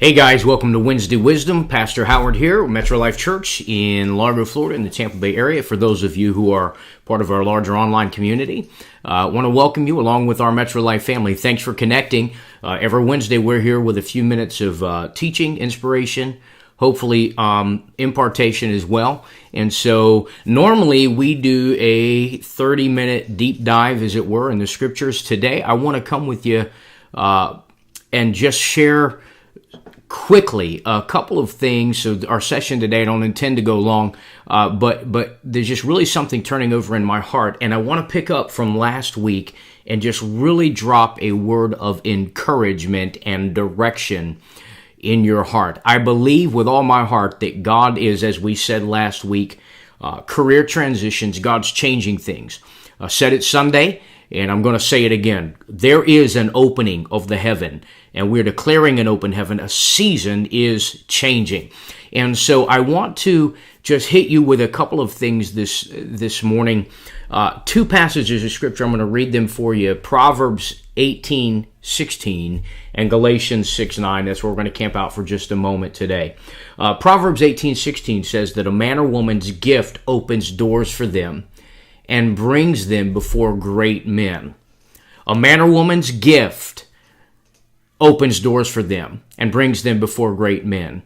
Hey guys, welcome to Wednesday Wisdom. Pastor Howard here, Metro Life Church in Largo, Florida, in the Tampa Bay area. For those of you who are part of our larger online community, I want to welcome you along with our Metro Life family. Thanks for connecting. Every Wednesday, we're here with a few minutes of teaching, inspiration, hopefully impartation as well. And so normally we do a 30-minute deep dive, as it were, in the scriptures. Today, I want to come with you and just share quickly a couple of things. So our session today, I don't intend to go long, but there's just really something turning over in my heart, and I want to pick up from last week and just really drop a word of encouragement and direction in your heart. I believe with all my heart that God is, as we said last week, career transitions, God's changing things. I said it Sunday, and I'm going to say it again. There is an opening of the heaven, and we're declaring an open heaven. A season is changing. And so I want to just hit you with a couple of things this morning. Two passages of scripture. I'm going to read them for you. Proverbs 18:16 and Galatians 6:9. That's where we're going to camp out for just a moment today. Proverbs 18:16 says that a man or woman's gift opens doors for them and brings them before great men. A man or woman's gift opens doors for them and brings them before great men.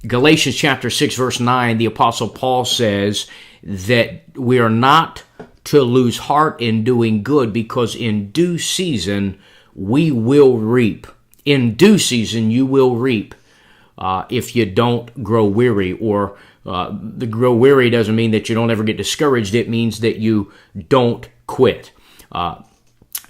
Galatians chapter 6, verse 9, the Apostle Paul says that we are not to lose heart in doing good, because in due season we will reap. In due season you will reap if you don't grow weary. Or the grow weary doesn't mean that you don't ever get discouraged. It means that you don't quit.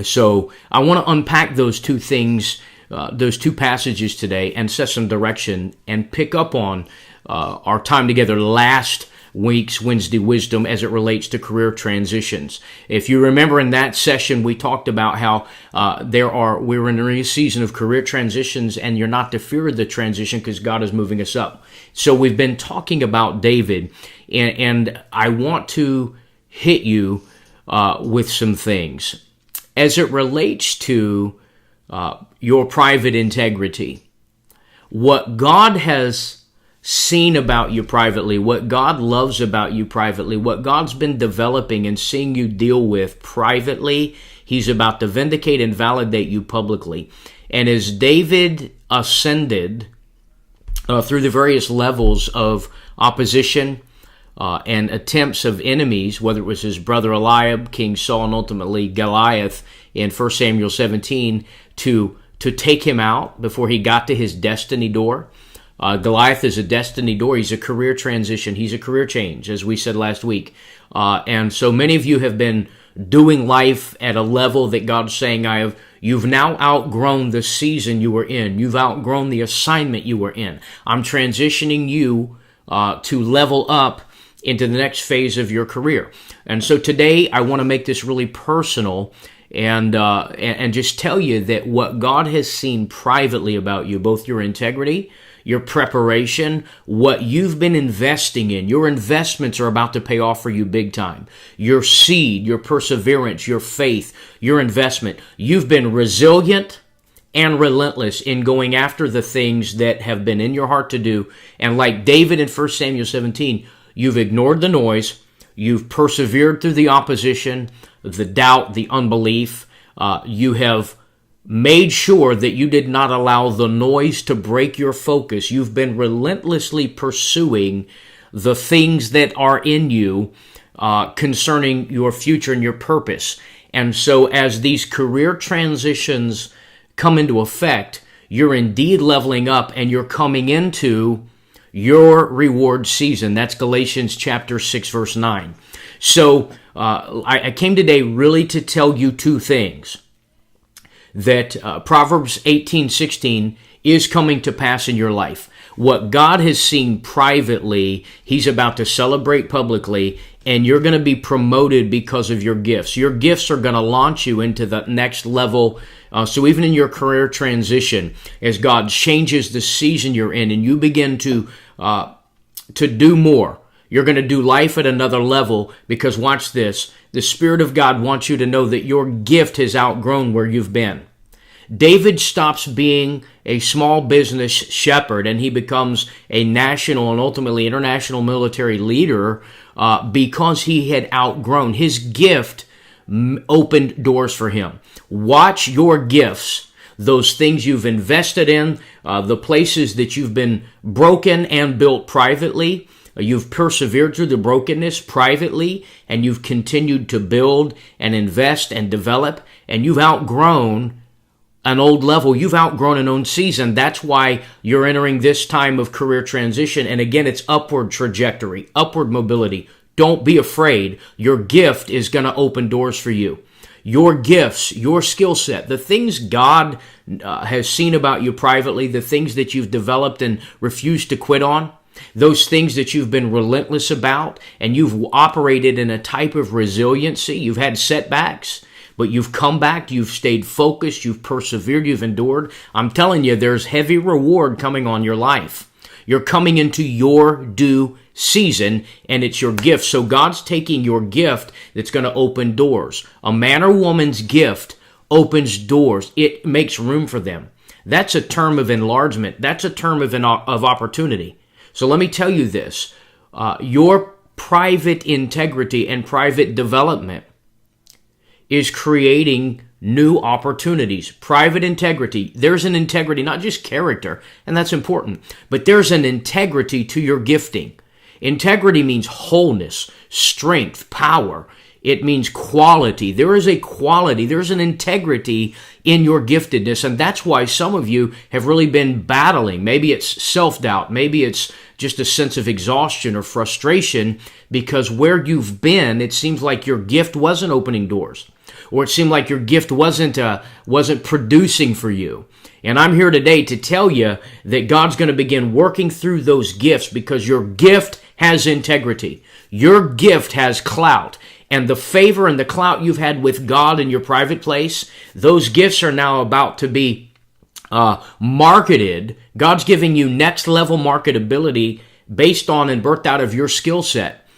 So I want to unpack those two things, those two passages today, and set some direction and pick up on our time together last week's Wednesday Wisdom as it relates to career transitions. If you remember in that session, we talked about how we're in a season of career transitions, and you're not to fear the transition because God is moving us up. So we've been talking about David, and I want to hit you with some things as it relates to your private integrity. What God has seen about you privately, what God loves about you privately, what God's been developing and seeing you deal with privately, He's about to vindicate and validate you publicly. And as David ascended through the various levels of opposition and attempts of enemies, whether it was his brother Eliab, King Saul, and ultimately Goliath in 1 Samuel 17, to take him out before he got to his destiny door. Goliath is a destiny door. He's a career transition. He's a career change, as we said last week. And so many of you have been doing life at a level that God's saying, you've now outgrown the season you were in. You've outgrown the assignment you were in. I'm transitioning you to level up into the next phase of your career. And so today I want to make this really personal and just tell you that what God has seen privately about you, both your integrity, your preparation, what you've been investing in, your investments are about to pay off for you big time. Your seed, your perseverance, your faith, your investment. You've been resilient and relentless in going after the things that have been in your heart to do. And like David in 1 Samuel 17, you've ignored the noise. You've persevered through the opposition, the doubt, the unbelief. You have made sure that you did not allow the noise to break your focus. You've been relentlessly pursuing the things that are in you concerning your future and your purpose. And so as these career transitions come into effect, you're indeed leveling up and you're coming into your reward season. That's Galatians chapter 6, verse 9. So I came today really to tell you two things. That Proverbs 18:16 is coming to pass in your life. What God has seen privately, He's about to celebrate publicly, and you're going to be promoted because of your gifts. Your gifts are going to launch you into the next level. So even in your career transition, as God changes the season you're in and you begin to do more, you're going to do life at another level, because watch this. The Spirit of God wants you to know that your gift has outgrown where you've been. David stops being a small business shepherd and he becomes a national and ultimately international military leader because he had outgrown. His gift opened doors for him. Watch your gifts, those things you've invested in, the places that you've been broken and built privately. You've persevered through the brokenness privately, and you've continued to build and invest and develop, and you've outgrown an old level. You've outgrown an own season. That's why you're entering this time of career transition. And again, it's upward trajectory, upward mobility. Don't be afraid. Your gift is going to open doors for you. Your gifts, your skill set, the things God has seen about you privately, the things that you've developed and refused to quit on, those things that you've been relentless about, and you've operated in a type of resiliency. You've had setbacks, but you've come back, you've stayed focused, you've persevered, you've endured. I'm telling you, there's heavy reward coming on your life. You're coming into your due season, and it's your gift. So God's taking your gift that's going to open doors. A man or woman's gift opens doors. It makes room for them. That's a term of enlargement. That's a term of opportunity. So let me tell you this, your private integrity and private development is creating new opportunities. Private integrity, there's an integrity, not just character, and that's important, but there's an integrity to your gifting. Integrity means wholeness, strength, power. It means quality. There is a quality, there's an integrity in your giftedness, and that's why some of you have really been battling. Maybe it's self-doubt, maybe it's just a sense of exhaustion or frustration because where you've been, it seems like your gift wasn't opening doors, or it seemed like your gift wasn't producing for you. And I'm here today to tell you that God's going to begin working through those gifts because your gift has integrity. Your gift has clout. And the favor and the clout you've had with God in your private place, those gifts are now about to be marketed. God's giving you next level marketability based on and birthed out of your skill set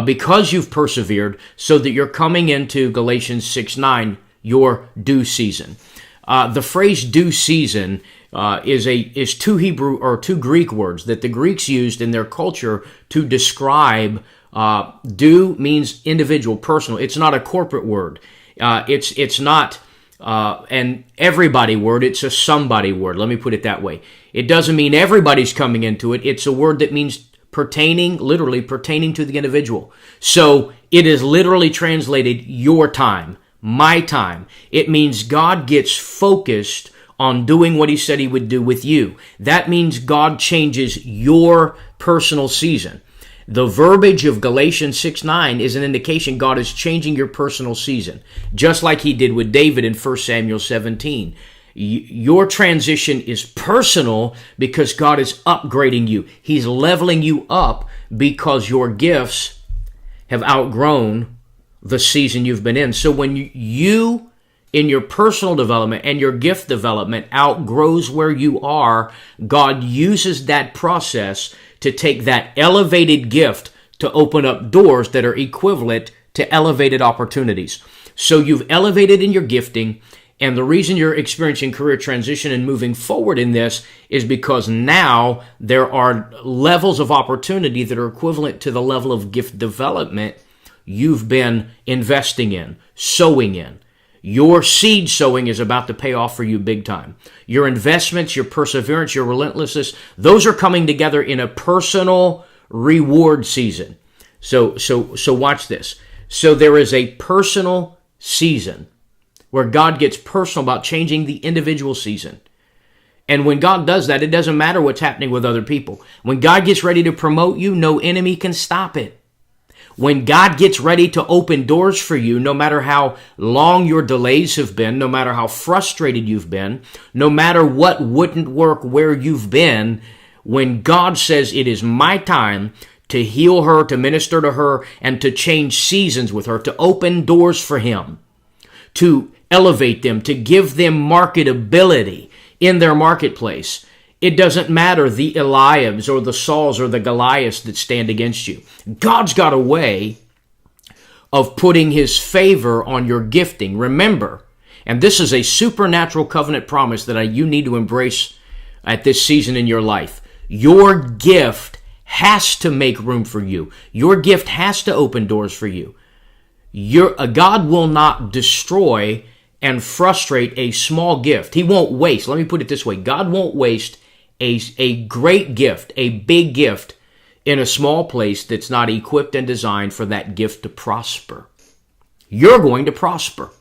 because you've persevered, so that you're coming into Galatians 6:9, your due season. The phrase due season is two Hebrew or two Greek words that the Greeks used in their culture to describe. Due means individual, personal. It's not a corporate word. It's not an everybody word. It's a somebody word. Let me put it that way. It doesn't mean everybody's coming into it. It's a word that means literally pertaining to the individual. So it is literally translated your time, my time. It means God gets focused on doing what he said he would do with you. That means God changes your personal season. The verbiage of Galatians 6:9 is an indication God is changing your personal season, just like he did with David in 1 Samuel 17. Your transition is personal because God is upgrading you. He's leveling you up because your gifts have outgrown the season you've been in. So when you in your personal development and your gift development outgrows where you are, God uses that process to take that elevated gift to open up doors that are equivalent to elevated opportunities. So you've elevated in your gifting, and the reason you're experiencing career transition and moving forward in this is because now there are levels of opportunity that are equivalent to the level of gift development you've been investing in, sowing in. Your seed sowing is about to pay off for you big time. Your investments, your perseverance, your relentlessness, those are coming together in a personal reward season. So watch this. So there is a personal season where God gets personal about changing the individual season. And when God does that, it doesn't matter what's happening with other people. When God gets ready to promote you, no enemy can stop it. When God gets ready to open doors for you, no matter how long your delays have been, no matter how frustrated you've been, no matter what wouldn't work where you've been, when God says it is my time to heal her, to minister to her, and to change seasons with her, to open doors for him, to elevate them, to give them marketability in their marketplace, it doesn't matter the Eliabs or the Sauls or the Goliaths that stand against you. God's got a way of putting his favor on your gifting. Remember, And this is a supernatural covenant promise that you need to embrace at this season in your life. Your gift has to make room for you. Your gift has to open doors for you. God will not destroy and frustrate a small gift. He won't waste. Let me put it this way. God won't waste a great gift, a big gift in a small place that's not equipped and designed for that gift to prosper. You're going to prosper.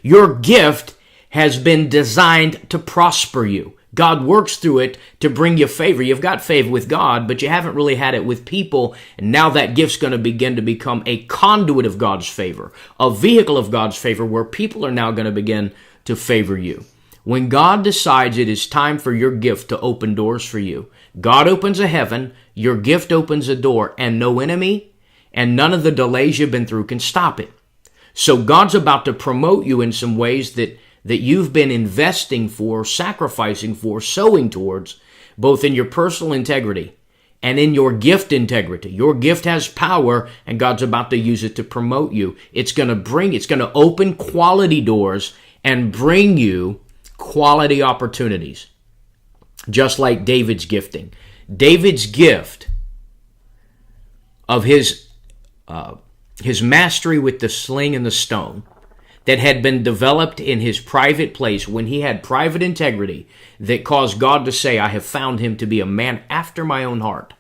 Your gift has been designed to prosper you. God works through it to bring you favor. You've got favor with God, but you haven't really had it with people. And now that gift's going to begin to become a conduit of God's favor, a vehicle of God's favor where people are now going to begin to favor you. When God decides it is time for your gift to open doors for you, God opens a heaven, your gift opens a door, and no enemy and none of the delays you've been through can stop it. So God's about to promote you in some ways that you've been investing for, sacrificing for, sowing towards, both in your personal integrity and in your gift integrity. Your gift has power, and God's about to use it to promote you. It's going to open quality doors and bring you quality opportunities. Just like David's gifting. David's gift of his mastery with the sling and the stone that had been developed in his private place when he had private integrity that caused God to say, I have found him to be a man after my own heart.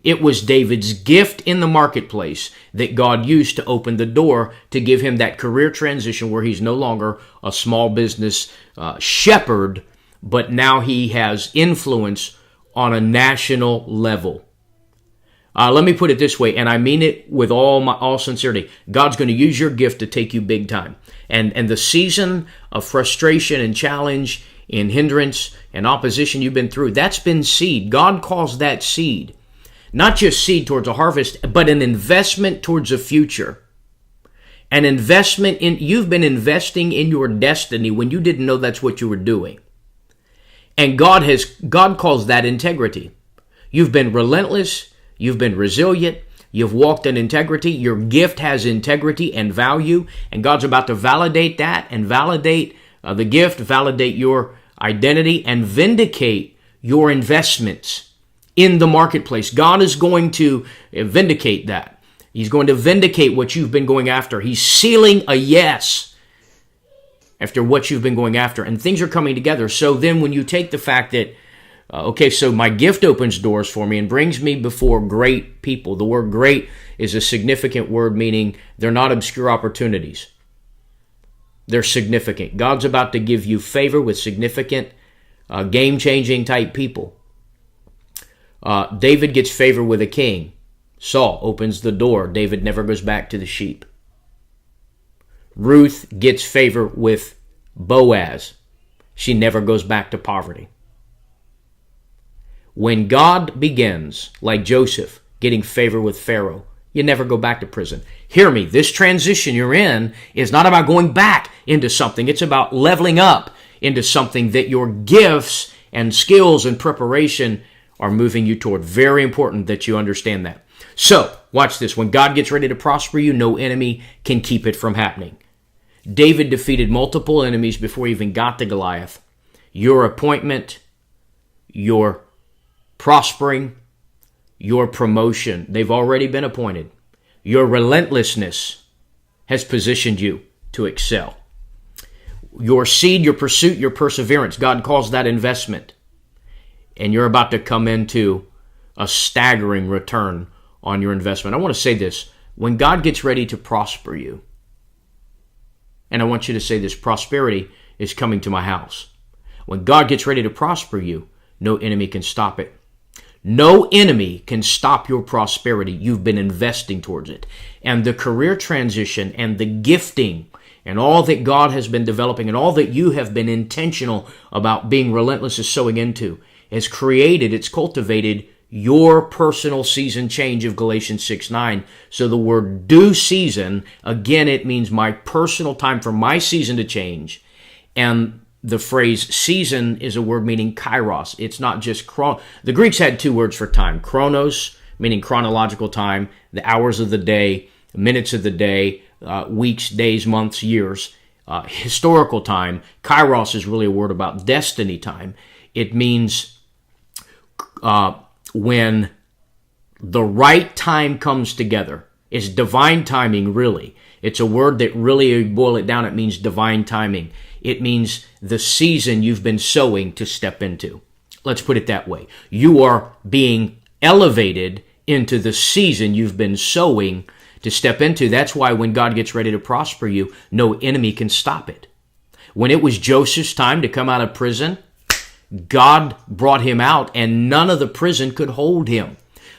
It was David's gift in the marketplace that God used to open the door to give him that career transition where he's no longer a small business shepherd, but now he has influence on a national level. Let me put it this way, and I mean it with all sincerity. God's going to use your gift to take you big time. And the season of frustration and challenge and hindrance and opposition you've been through, that's been seed. God calls that seed. Not just seed towards a harvest, but an investment towards a future. An investment you've been investing in your destiny when you didn't know that's what you were doing. And God calls that integrity. You've been relentless. You've been resilient. You've walked in integrity. Your gift has integrity and value. And God's about to validate that and validate the gift, validate your identity, and vindicate your investments in the marketplace. God is going to vindicate that. He's going to vindicate what you've been going after. He's sealing a yes after what you've been going after. And things are coming together. So then when you take the fact that so my gift opens doors for me and brings me before great people. The word great is a significant word, meaning they're not obscure opportunities. They're significant. God's about to give you favor with significant, game-changing type people. David gets favor with a king. Saul opens the door. David never goes back to the sheep. Ruth gets favor with Boaz. She never goes back to poverty. When God begins, like Joseph, getting favor with Pharaoh, you never go back to prison. Hear me, this transition you're in is not about going back into something. It's about leveling up into something that your gifts and skills and preparation are moving you toward. Very important that you understand that. So, watch this. When God gets ready to prosper you, no enemy can keep it from happening. David defeated multiple enemies before he even got to Goliath. Your appointment, your prospering, your promotion, they've already been appointed. Your relentlessness has positioned you to excel. Your seed, your pursuit, your perseverance, God calls that investment. And you're about to come into a staggering return on your investment. I want to say this. When God gets ready to prosper you, and I want you to say this, prosperity is coming to my house. When God gets ready to prosper you, no enemy can stop it. No enemy can stop your prosperity. You've been investing towards it. And the career transition and the gifting and all that God has been developing and all that you have been intentional about being relentless is sowing into has created, it's cultivated your personal season change of Galatians 6:9. So the word due season, again, it means my personal time for my season to change. And the phrase season is a word meaning kairos. It's not just the Greeks had two words for time. Chronos, meaning chronological time, the hours of the day, minutes of the day, weeks, days, months, years. historical time. Kairos is really a word about destiny time. It means when the right time comes together. It's divine timing, really. It's a word that really, you boil it down, it means divine timing. It means the season you've been sowing to step into. Let's put it that way. You are being elevated into the season you've been sowing to step into. That's why when God gets ready to prosper you, no enemy can stop it. When it was Joseph's time to come out of prison, God brought him out and none of the prison could hold him.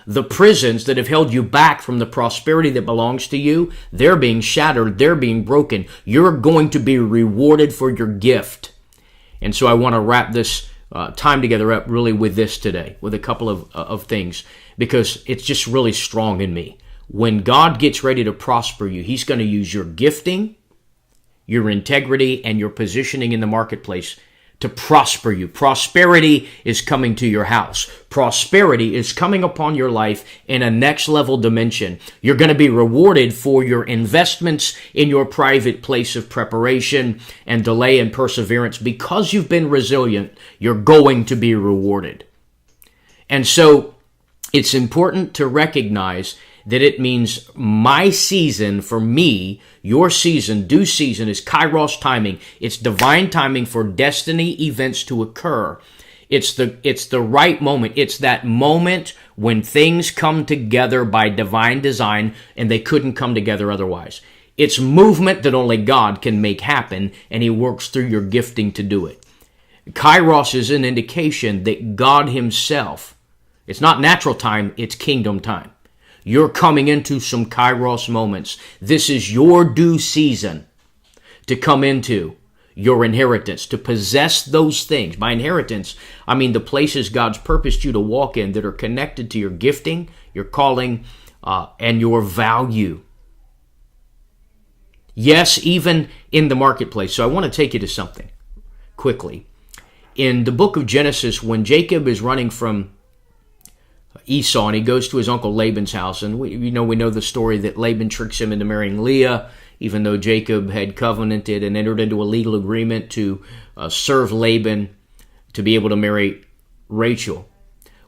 The prisons that have held you back from the prosperity that belongs to you, they're being shattered, they're being broken. You're going to be rewarded for your gift. And so I want to wrap this time together up really with this today, with a couple of things, because it's just really strong in me. When God gets ready to prosper you, He's going to use your gifting, your integrity, and your positioning in the marketplace to prosper you. Prosperity is coming to your house. Prosperity is coming upon your life in a next level dimension. You're going to be rewarded for your investments in your private place of preparation and delay and perseverance. Because you've been resilient, you're going to be rewarded. And so it's important to recognize that it means my season for me, your season, due season is Kairos timing. It's divine timing for destiny events to occur. It's the right moment. It's that moment when things come together by divine design and they couldn't come together otherwise. It's movement that only God can make happen, and He works through your gifting to do it. Kairos is an indication that God Himself, it's not natural time, it's kingdom time. You're coming into some Kairos moments. This is your due season to come into your inheritance, to possess those things. By inheritance, I mean the places God's purposed you to walk in that are connected to your gifting, your calling, and your value. Yes, even in the marketplace. So I want to take you to something quickly. In the book of Genesis, when Jacob is running from Esau and he goes to his uncle Laban's house, and we know the story that Laban tricks him into marrying Leah, even though Jacob had covenanted and entered into a legal agreement to serve Laban to be able to marry Rachel.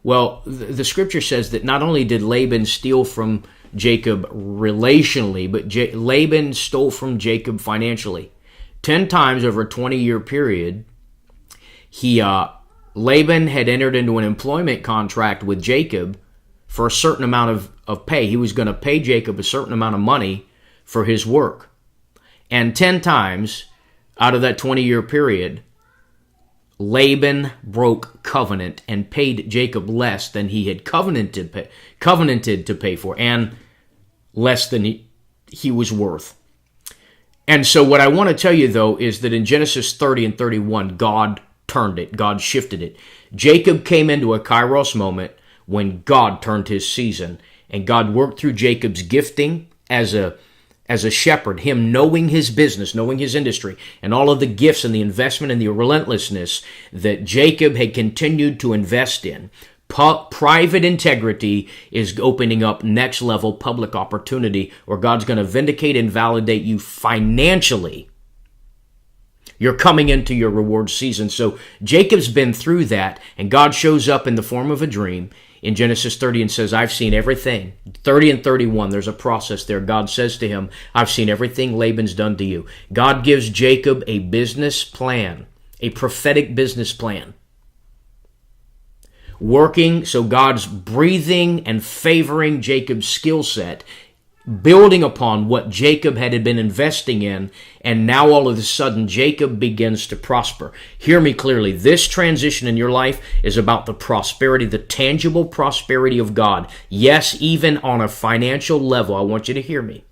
Well, the scripture says that not only did Laban steal from Jacob relationally, but Laban stole from Jacob financially. 10 times over a 20-year period, Laban had entered into an employment contract with Jacob for a certain amount of pay. He was going to pay Jacob a certain amount of money for his work. And 10 times out of that 20-year period, Laban broke covenant and paid Jacob less than he had covenanted to pay for, and less than he was worth. And so what I want to tell you, though, is that in Genesis 30 and 31, God turned it. God shifted it. Jacob came into a Kairos moment when God turned his season, and God worked through Jacob's gifting as a shepherd, him knowing his business, knowing his industry, and all of the gifts and the investment and the relentlessness that Jacob had continued to invest in. Private integrity is opening up next level public opportunity where God's going to vindicate and validate you financially. You're coming into your reward season. So Jacob's been through that, and God shows up in the form of a dream in Genesis 30 and says, I've seen everything. 30 and 31, there's a process there. God says to him, I've seen everything Laban's done to you. God gives Jacob a business plan, a prophetic business plan. Working, so God's breathing and favoring Jacob's skill set, building upon what Jacob had been investing in, and now all of a sudden Jacob begins to prosper. Hear me clearly. This transition in your life is about the prosperity, the tangible prosperity of God. Yes, even on a financial level. I want you to hear me.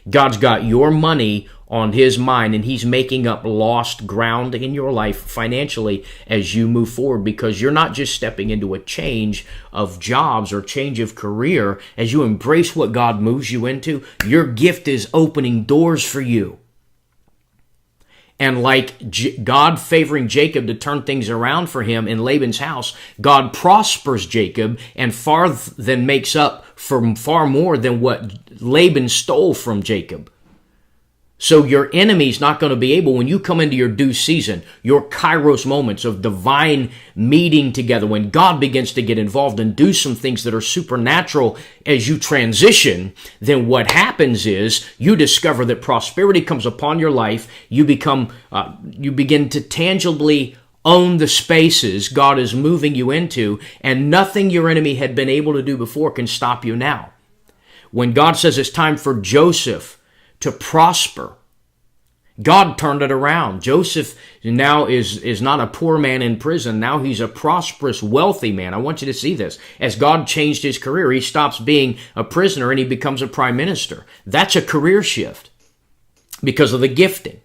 God's got your money on His mind, and He's making up lost ground in your life financially as you move forward, because you're not just stepping into a change of jobs or change of career. As you embrace what God moves you into, your gift is opening doors for you. And like God favoring Jacob to turn things around for him in Laban's house, God prospers Jacob and makes up for far more than what Laban stole from Jacob. So your enemy's not going to be able, when you come into your due season, your kairos moments of divine meeting together, when God begins to get involved and do some things that are supernatural as you transition, then what happens is you discover that prosperity comes upon your life. You begin to tangibly own the spaces God is moving you into, and nothing your enemy had been able to do before can stop you now. When God says it's time for Joseph to prosper, God turned it around. Joseph now is not a poor man in prison. Now he's a prosperous, wealthy man. I want you to see this. As God changed his career, he stops being a prisoner and he becomes a prime minister. That's a career shift because of the gifting.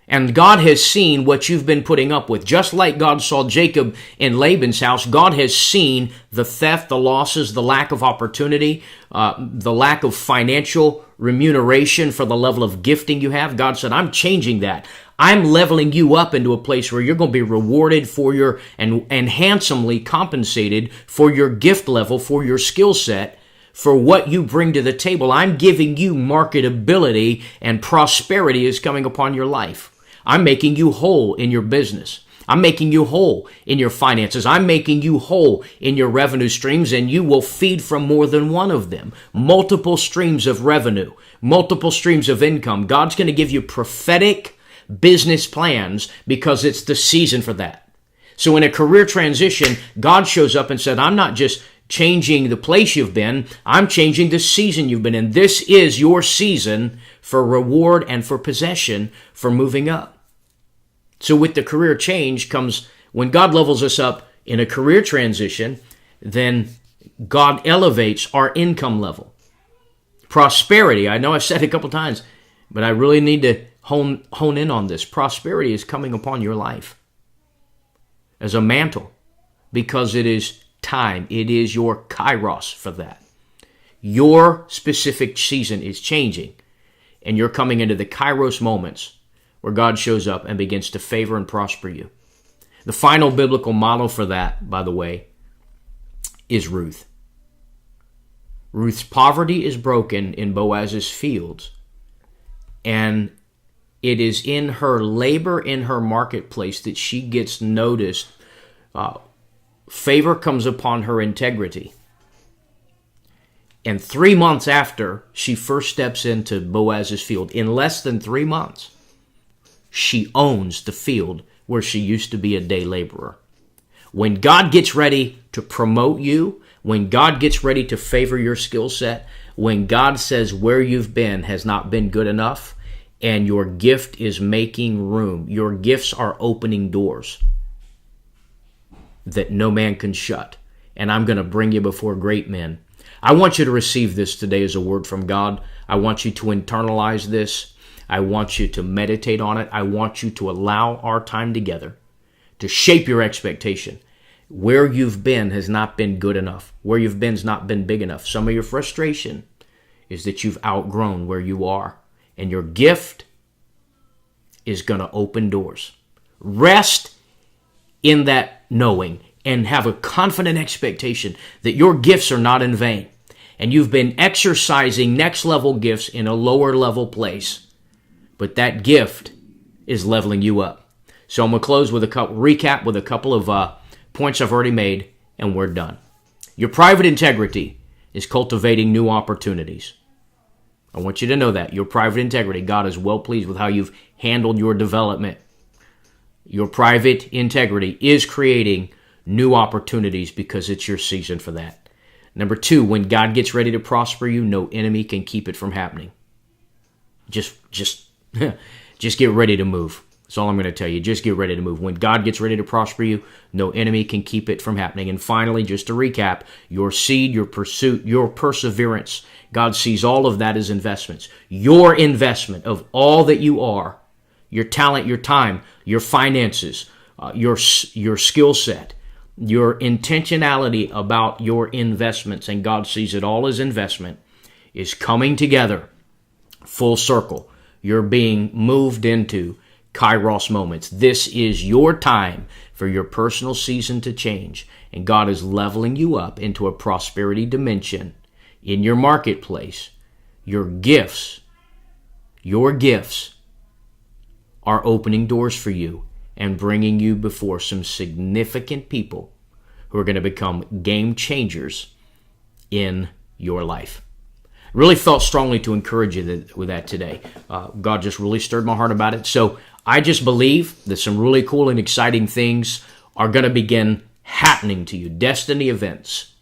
And God has seen what you've been putting up with. Just like God saw Jacob in Laban's house, God has seen the theft, the losses, the lack of opportunity, the lack of financial remuneration for the level of gifting you have. God said, I'm changing that. I'm leveling you up into a place where you're going to be rewarded for and handsomely compensated for your gift level, for your skill set, for what you bring to the table. I'm giving you marketability, and prosperity is coming upon your life. I'm making you whole in your business. I'm making you whole in your finances. I'm making you whole in your revenue streams, and you will feed from more than one of them. Multiple streams of revenue, multiple streams of income. God's going to give you prophetic business plans because it's the season for that. So in a career transition, God shows up and said, I'm not just changing the place you've been, I'm changing the season you've been in. This is your season for reward and for possession, for moving up. So with the career change comes, when God levels us up in a career transition, then God elevates our income level. Prosperity, I know I've said it a couple times, but I really need to hone in on this. Prosperity is coming upon your life as a mantle because it is time. It is your kairos for that. Your specific season is changing, and you're coming into the kairos moments where God shows up and begins to favor and prosper you. The final biblical model for that, by the way, is Ruth. Ruth's poverty is broken in Boaz's fields, and it is in her labor in her marketplace that she gets noticed. Favor comes upon her integrity. And 3 months after she first steps into Boaz's field, in less than 3 months, she owns the field where she used to be a day laborer. When God gets ready to promote you, when God gets ready to favor your skill set, when God says where you've been has not been good enough, and your gift is making room, your gifts are opening doors that no man can shut, and I'm going to bring you before great men. I want you to receive this today as a word from God. I want you to internalize this. I want you to meditate on it. I want you to allow our time together to shape your expectation. Where you've been has not been good enough. Where you've been has not been big enough. Some of your frustration is that you've outgrown where you are, and your gift is going to open doors. Rest in that knowing and have a confident expectation that your gifts are not in vain, and you've been exercising next level gifts in a lower level place, but that gift is leveling you up. So I'm going to close with a recap with a couple of points I've already made, and we're done. Your private integrity is cultivating new opportunities. I want you to know that. Your private integrity, God is well pleased with how you've handled your development. Your private integrity is creating new opportunities because it's your season for that. Number 2, when God gets ready to prosper you, no enemy can keep it from happening. Just get ready to move. That's all I'm going to tell you. Just get ready to move. When God gets ready to prosper you, no enemy can keep it from happening. And finally, just to recap, your seed, your pursuit, your perseverance, God sees all of that as investments. Your investment of all that you are, your talent, your time, your finances, your skill set, your intentionality about your investments, and God sees it all as investment, is coming together full circle. You're being moved into Kairos moments. This is your time for your personal season to change, and God is leveling you up into a prosperity dimension in your marketplace. Your gifts, Your gifts are opening doors for you and bringing you before some significant people who are going to become game changers in your life. Really felt strongly to encourage you with that today. God just really stirred my heart about it. So I just believe that some really cool and exciting things are going to begin happening to you. Destiny events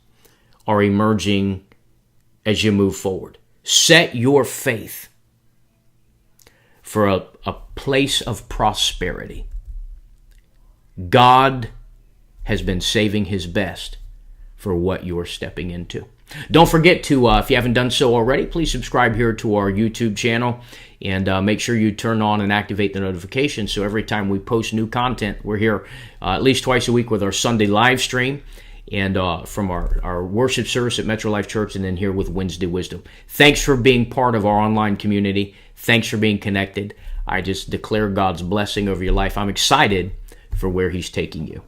are emerging as you move forward. Set your faith for a place of prosperity. God has been saving his best for what you're stepping into. Don't forget to, if you haven't done so already, please subscribe here to our YouTube channel and make sure you turn on and activate the notifications so every time we post new content, we're here at least twice a week with our Sunday live stream and from our worship service at Metro Life Church, and then here with Wednesday Wisdom. Thanks for being part of our online community. Thanks for being connected. I just declare God's blessing over your life. I'm excited for where he's taking you.